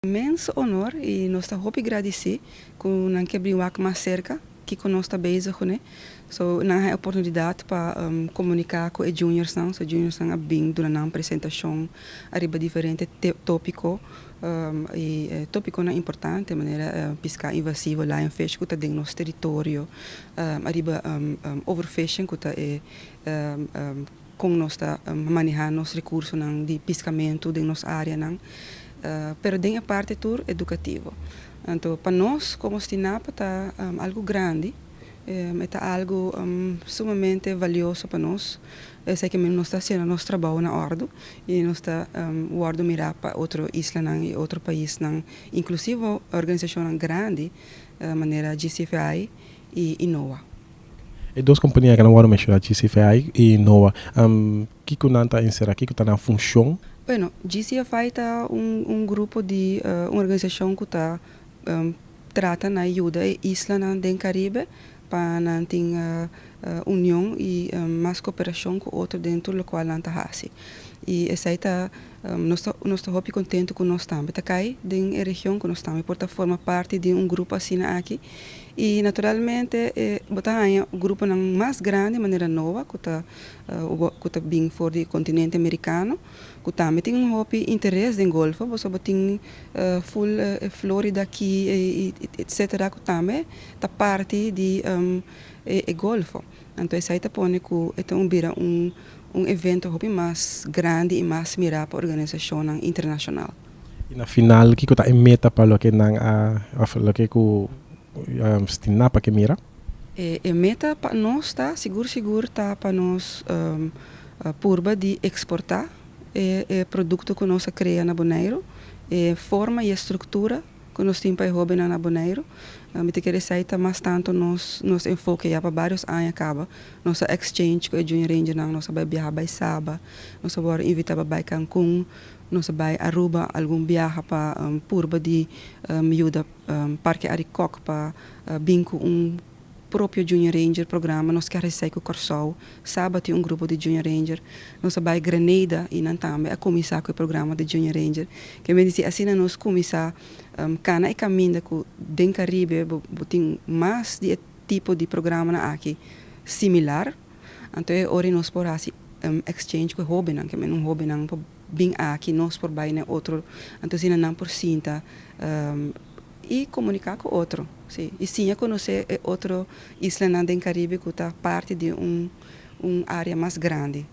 Imenso honor e nós estamos muito agradecidos com não quebrar mais cerca que nós estamos bezig, né? So, não há oportunidade para comunicar com os juniors, não? Os juniors estão bem durante uma apresentação, arriba diferente tópico e tópico é importante, de maneira pesca invasiva, lionfish, que está dentro do nosso território, arriba overfishing, que está com nós manejando os recursos de pescamento de nossa área, não? Pero tem a parte tour educativa. Então, para nós, como Stinapa, está algo grande, está algo sumamente valioso para nós. Eu sei que nós está fazendo nosso trabalho na ordem e nós está guardando mirar para outra isla e outro país, inclusive organização grande, maneira GCFI e NOAA. E duas companhias que não vão mencionar, GCFI e NOAA, que está inserida, que está na função? Bueno, GCFI está grupo de uma organização que está trata na ajuda a isla do Caribe para não ter união e mais cooperação com outro dentro do qual não está. E essa está nós estamos muito contentes com nós também. Está cai na região que nós estamos, porque forma parte de grupo assim aqui. E naturalmente botar grupo mais grande, de maneira nova, que está bem fora do continente americano, que também tem interesse em golfo, você tem full Florida aqui, etc., que também está parte de golfo. Então essa está põe que é evento mais grande e mais mirado para a organização internacional. E na final, o que está em meta para o que Stinapa que mira? A meta para nós está seguro está para nós purba de exportar o produto que nós criamos na Bonaire, forma e estrutura que nós temos para hobby na Bonaire. Me te querer sair mais tanto nos enfoque já para vários anos acaba nossa exchange com a Junior Ranger nós vai viajar para Saba, nós vamos invitar para Cancún, nós vai Aruba algum viaja para purba de miúda Parque Aricoc para binco próprio Junior Ranger programa, nós queremos sair com o Corsol, sábado tem grupo de Junior Ranger, nós vai Grenada e não também a começar com o programa de Junior Ranger, que me disse assim nós começar cana e caminho com den Caribe, tem mais de tipo de programa aqui similar, então ora nós por assim exchange com hobby que é hobby bem aqui nós por baixo outro, então se não por cinta e comunicar com outro. Sim. E sim, conhecer outra isla do Caribe que está parte de área mais grande.